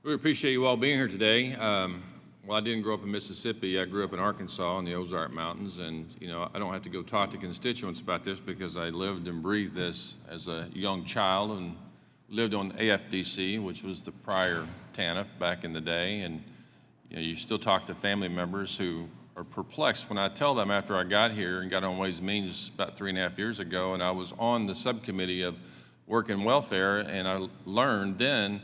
We appreciate you all being here today. Well, I didn't grow up in Mississippi. I grew up in Arkansas in the Ozark Mountains, and I don't have to go talk to constituents about this because I lived and breathed this as a young child and lived on AFDC, which was the prior TANF back in the day. And you still talk to family members who are perplexed when I tell them after I got here and got on Ways and Means about 3.5 years ago, and I was on the subcommittee of work and welfare, and I learned then,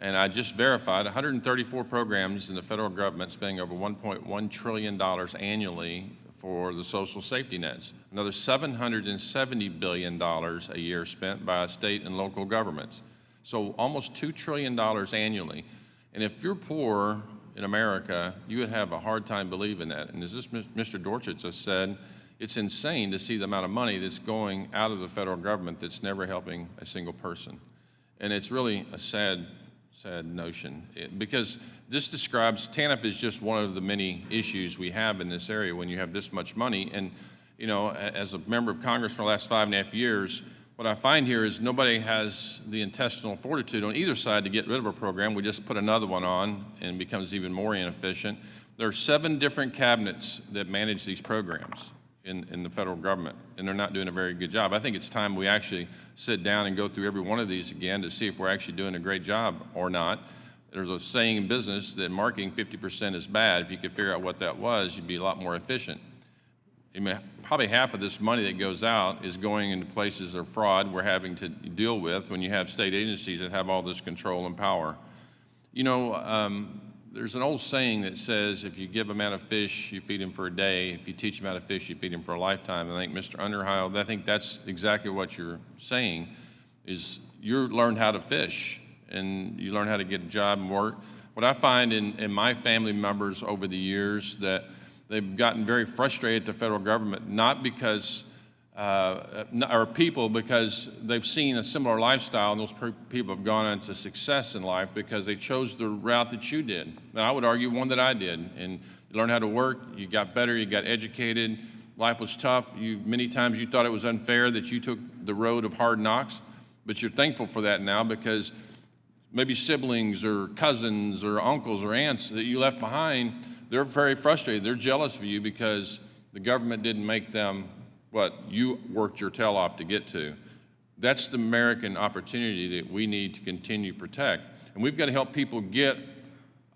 and I just verified 134 programs in the federal government spending over $1.1 trillion annually for the social safety nets. Another $770 billion a year spent by state and local governments. So almost $2 trillion annually. And if you're poor in America, you would have a hard time believing that. And as Mr. Dorchich just said, it's insane to see the amount of money that's going out of the federal government that's never helping a single person. And it's really a sad notion, because this describes, TANF is just one of the many issues we have in this area when you have this much money. And as a member of Congress for the last 5.5 years, what I find here is nobody has the intestinal fortitude on either side to get rid of a program. We just put another one on and it becomes even more inefficient. There are 7 different cabinets that manage these programs in the federal government, and they're not doing a very good job. I think it's time we actually sit down and go through every one of these again to see if we're actually doing a great job or not. There's a saying in business that marketing 50% is bad. If you could figure out what that was, you'd be a lot more efficient. Probably half of this money that goes out is going into places of fraud we're having to deal with when you have state agencies that have all this control and power. There's an old saying that says, if you give a man a fish, you feed him for a day. If you teach him how to fish, you feed him for a lifetime. I think, Mr. Underhill, I think that's exactly what you're saying, is you learn how to fish and you learn how to get a job and work. What I find in my family members over the years, that they've gotten very frustrated at the federal government, not because because they've seen a similar lifestyle, and those people have gone on to success in life because they chose the route that you did. And I would argue one that I did. And you learned how to work, you got better, you got educated, life was tough. Many times you thought it was unfair that you took the road of hard knocks, but you're thankful for that now because maybe siblings or cousins or uncles or aunts that you left behind, they're very frustrated. They're jealous of you because the government didn't make them what you worked your tail off to get to. That's the American opportunity that we need to continue to protect. And we've got to help people get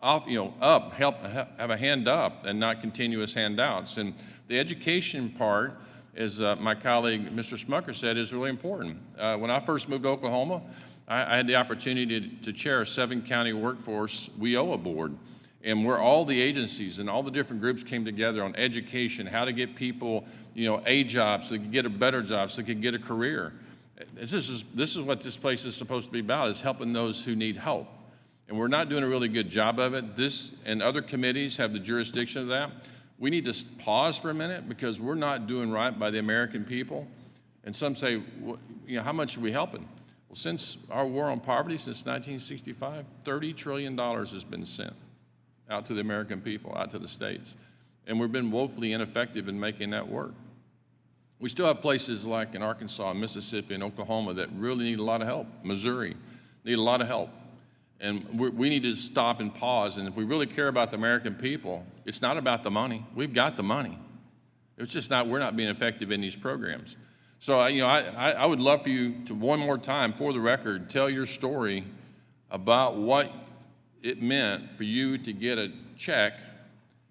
off, up, have a hand up and not continuous handouts. And the education part, as my colleague, Mr. Smucker, said, is really important. When I first moved to Oklahoma, I had the opportunity to chair a 7-county workforce WIOA board. And where all the agencies and all the different groups came together on education, how to get people, a job so they could get a better job, so they could get a career. This is what this place is supposed to be about, is helping those who need help. And we're not doing a really good job of it. This and other committees have the jurisdiction of that. We need to pause for a minute because we're not doing right by the American people. And some say, how much are we helping? Well, since our war on poverty, since 1965, $30 trillion has been sent out to the American people, out to the states. And we've been woefully ineffective in making that work. We still have places like in Arkansas, Mississippi, and Oklahoma that really need a lot of help. Missouri need a lot of help. And we need to stop and pause. And if we really care about the American people, it's not about the money. We've got the money. It's just we're not being effective in these programs. So, I would love for you to, one more time, for the record, tell your story about what it meant for you to get a check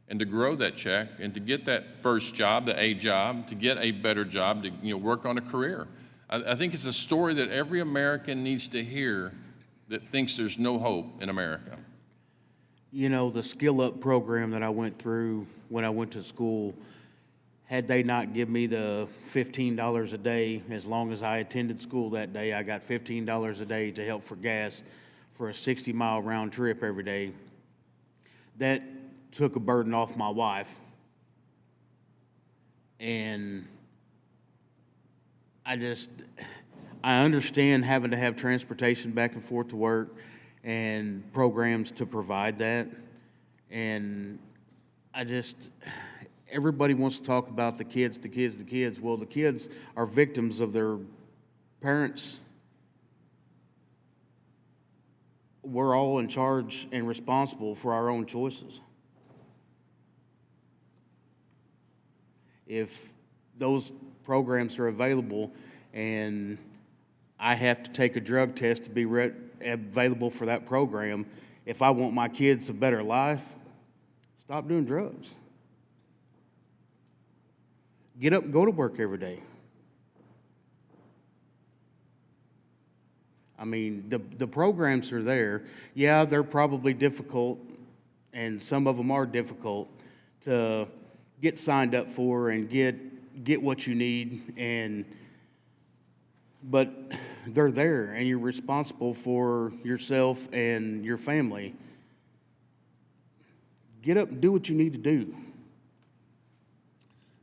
and to grow that check and to get that first job, the A job, to get a better job, to work on a career. I think it's a story that every American needs to hear that thinks there's no hope in America. The Skill Up program that I went through when I went to school, had they not give me the $15 a day, as long as I attended school that day, I got $15 a day to help for gas for a 60-mile round trip every day. That took a burden off my wife. And I understand having to have transportation back and forth to work and programs to provide that. And everybody wants to talk about the kids. Well, the kids are victims of their parents' we're all in charge and responsible for our own choices. If those programs are available and I have to take a drug test to be available for that program, if I want my kids a better life, stop doing drugs. Get up and go to work every day. I mean, the programs are there. Yeah, they're probably difficult, and some of them are difficult to get signed up for and get what you need, but they're there, and you're responsible for yourself and your family. Get up and do what you need to do.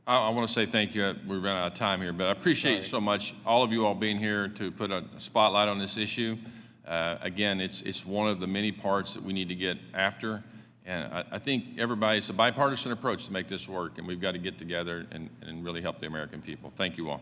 I want to say thank you. We ran out of time here, but I appreciate so much all of you all being here to put a spotlight on this issue. Again, it's one of the many parts that we need to get after, and I think it's a bipartisan approach to make this work, and we've got to get together and really help the American people. Thank you all.